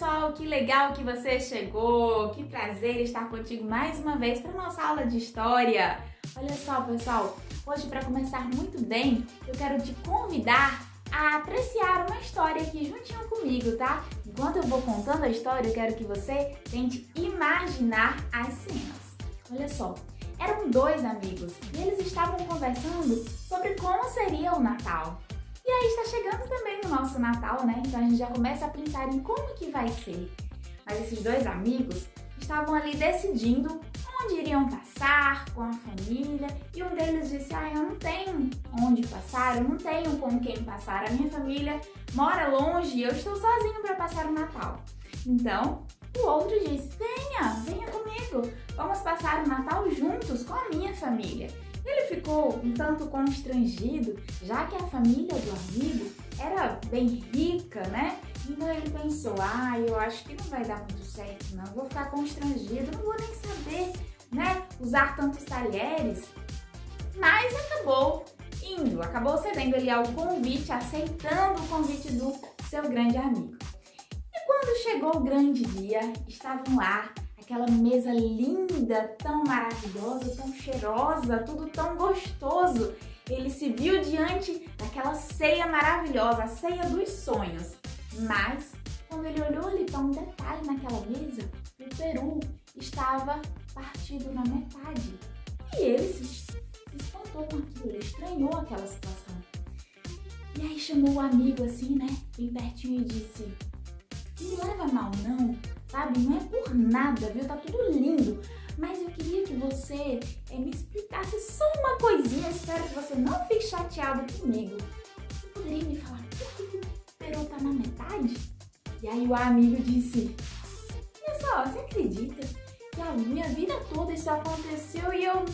pessoal, que legal que você chegou, que prazer estar contigo mais uma vez para nossa aula de história. Olha só, pessoal, hoje para começar muito bem, eu quero te convidar a apreciar uma história aqui juntinho comigo, tá? Enquanto eu vou contando a história, eu quero que você tente imaginar as cenas. Olha só, eram dois amigos e eles estavam conversando sobre como seria o Natal. E aí está chegando também o nosso Natal, né? Então a gente já começa a pensar em como que vai ser. Mas esses dois amigos estavam ali decidindo onde iriam passar com a família. E um deles disse, eu não tenho onde passar, eu não tenho com quem passar. A minha família mora longe e eu estou sozinho para passar o Natal. Então, o outro disse, venha comigo. Vamos passar o Natal juntos com a minha família. Ele ficou um tanto constrangido, já que a família do amigo era bem rica, né? Então ele pensou, eu acho que não vai dar muito certo, não. Vou ficar constrangido, não vou nem saber, né? Usar tantos talheres. Mas acabou indo, acabou cedendo ali ao convite, aceitando o convite do seu grande amigo. E quando chegou o grande dia, estavam lá, aquela mesa linda, tão maravilhosa, tão cheirosa, tudo tão gostoso. Ele se viu diante daquela ceia maravilhosa, a ceia dos sonhos. Mas, quando ele olhou ali para um detalhe naquela mesa, o peru estava partido na metade. E ele se espantou com aquilo, ele estranhou aquela situação. E aí chamou o amigo assim, né, bem pertinho e disse, não me leva mal não, sabe? Não é por nada, viu? Tá tudo lindo. Mas eu queria que você me explicasse só uma coisinha. Eu espero que você não fique chateado comigo. Você poderia me falar por que o peru tá na metade? E aí o amigo disse, olha só, você acredita que a minha vida toda isso aconteceu e eu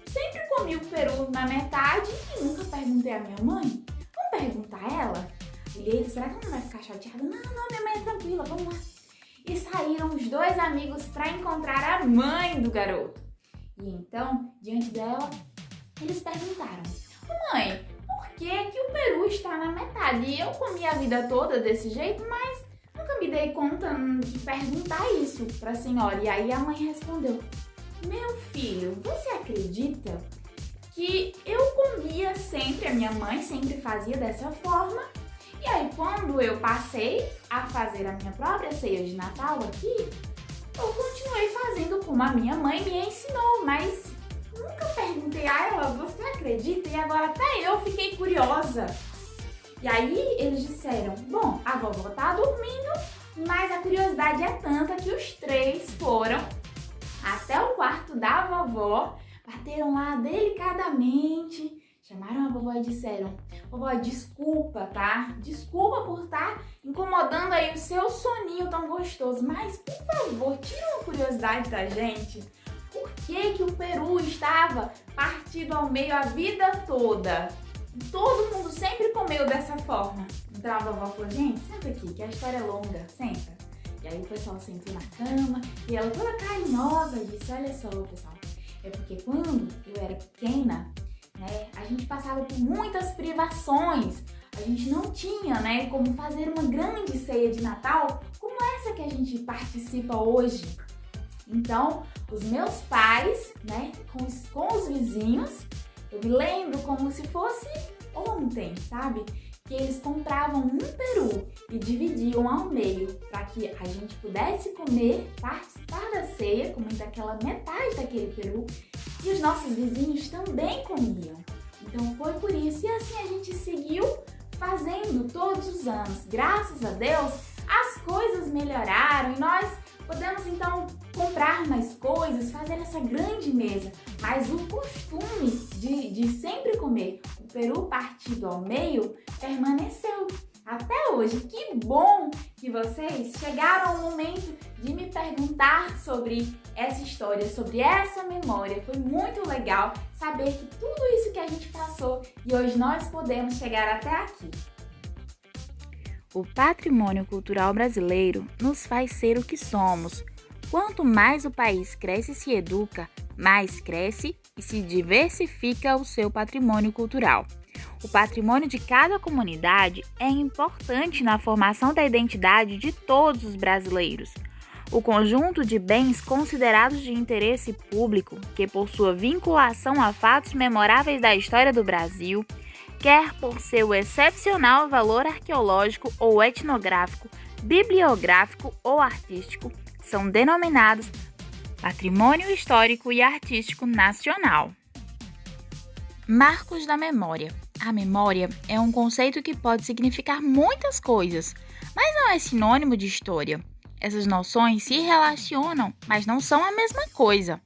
sempre comi o peru na metade e nunca perguntei à minha mãe? Vamos perguntar a ela? Ele, será que ela não vai ficar chateada? Não, minha mãe é tranquila, vamos lá. E saíram os dois amigos para encontrar a mãe do garoto. E então, diante dela, eles perguntaram, mãe, por que o peru está na metade? E eu comi a vida toda desse jeito, mas nunca me dei conta de perguntar isso para a senhora. E aí a mãe respondeu, meu filho, você acredita que eu comia sempre, a minha mãe sempre fazia dessa forma? E aí, quando eu passei a fazer a minha própria ceia de Natal aqui, eu continuei fazendo como a minha mãe me ensinou, mas nunca perguntei a ela, você acredita? E agora até eu fiquei curiosa. E aí, eles disseram, bom, a vovó tá dormindo, mas a curiosidade é tanta que os três foram até o quarto da vovó, bateram lá delicadamente, chamaram a vovó e disseram, vovó, desculpa, tá? Desculpa por estar incomodando aí o seu soninho tão gostoso, mas, por favor, tira uma curiosidade da gente. Por que o peru estava partido ao meio a vida toda? Todo mundo sempre comeu dessa forma. Então a vovó falou, gente, senta aqui, que a história é longa, senta. E aí o pessoal sentou na cama e ela toda carinhosa disse, olha só, pessoal, é porque quando eu era pequena, a gente passava por muitas privações, a gente não tinha, como fazer uma grande ceia de Natal como essa que a gente participa hoje. Então, os meus pais, com os vizinhos, eu me lembro como se fosse ontem, sabe? Que eles compravam um peru e dividiam ao meio para que a gente pudesse comer, participar da ceia, comer daquela metade daquele peru, e os nossos vizinhos também comiam. Então foi por isso, e assim a gente seguiu fazendo todos os anos. Graças a Deus, as coisas melhoraram e nós podemos então comprar mais coisas, fazer essa grande mesa. Mas o costume de sempre comer o peru partido ao meio permaneceu até hoje. Que bom que vocês chegaram ao momento de me perguntar sobre essa história, sobre essa memória. Foi muito legal saber que tudo isso que a gente passou e hoje nós podemos chegar até aqui. O patrimônio cultural brasileiro nos faz ser o que somos. Quanto mais o país cresce e se educa, mais cresce e se diversifica o seu patrimônio cultural. O patrimônio de cada comunidade é importante na formação da identidade de todos os brasileiros. O conjunto de bens considerados de interesse público, que por sua vinculação a fatos memoráveis da história do Brasil, quer por seu excepcional valor arqueológico ou etnográfico, bibliográfico ou artístico, são denominados Patrimônio Histórico e Artístico Nacional. Marcos da memória. A memória é um conceito que pode significar muitas coisas, mas não é sinônimo de história. Essas noções se relacionam, mas não são a mesma coisa.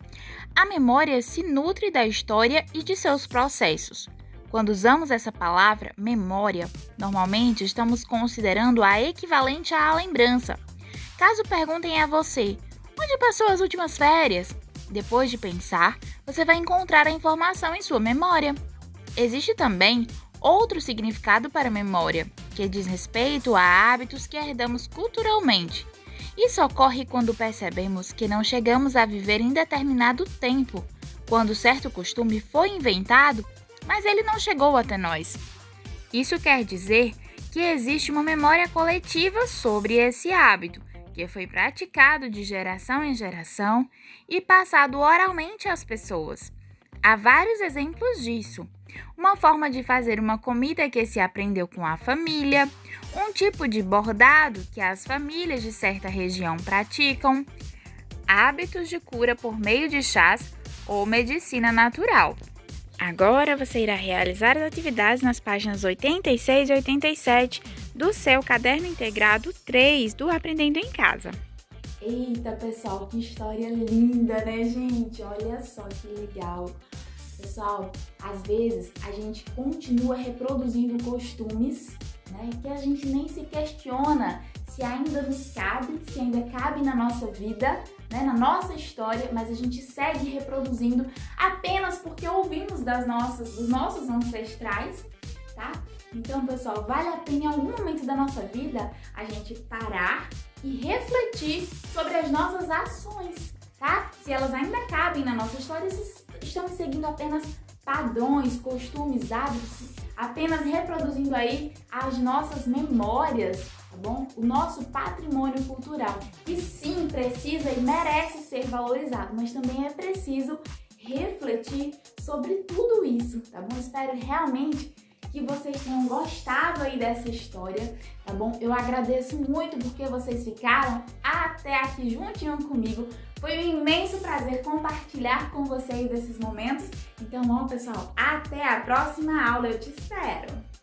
A memória se nutre da história e de seus processos. Quando usamos essa palavra, memória, normalmente estamos considerando a equivalente à lembrança. Caso perguntem a você, onde passou as últimas férias? Depois de pensar, você vai encontrar a informação em sua memória. Existe também outro significado para memória, que diz respeito a hábitos que herdamos culturalmente. Isso ocorre quando percebemos que não chegamos a viver em determinado tempo, quando certo costume foi inventado, mas ele não chegou até nós. Isso quer dizer que existe uma memória coletiva sobre esse hábito, que foi praticado de geração em geração e passado oralmente às pessoas. Há vários exemplos disso. Uma forma de fazer uma comida que se aprendeu com a família, um tipo de bordado que as famílias de certa região praticam, hábitos de cura por meio de chás ou medicina natural. Agora você irá realizar as atividades nas páginas 86 e 87 do seu Caderno Integrado 3 do Aprendendo em Casa. Eita, pessoal, que história linda, né, gente? Olha só que legal. Pessoal, às vezes a gente continua reproduzindo costumes, né, que a gente nem se questiona se ainda nos cabe, se ainda cabe na nossa vida, né, na nossa história, mas a gente segue reproduzindo apenas porque ouvimos dos nossos ancestrais, tá? Então, pessoal, vale a pena em algum momento da nossa vida a gente parar e refletir sobre as nossas ações, tá? Se elas ainda cabem na nossa história, se estamos seguindo apenas padrões, costumes, hábitos, apenas reproduzindo aí as nossas memórias, tá bom? O nosso patrimônio cultural, que sim, precisa e merece ser valorizado, mas também é preciso refletir sobre tudo isso, tá bom? Espero realmente que vocês tenham gostado aí dessa história, tá bom? Eu agradeço muito porque vocês ficaram até aqui juntinho comigo. Foi um imenso prazer compartilhar com vocês esses momentos. Então, bom, pessoal, até a próxima aula. Eu te espero!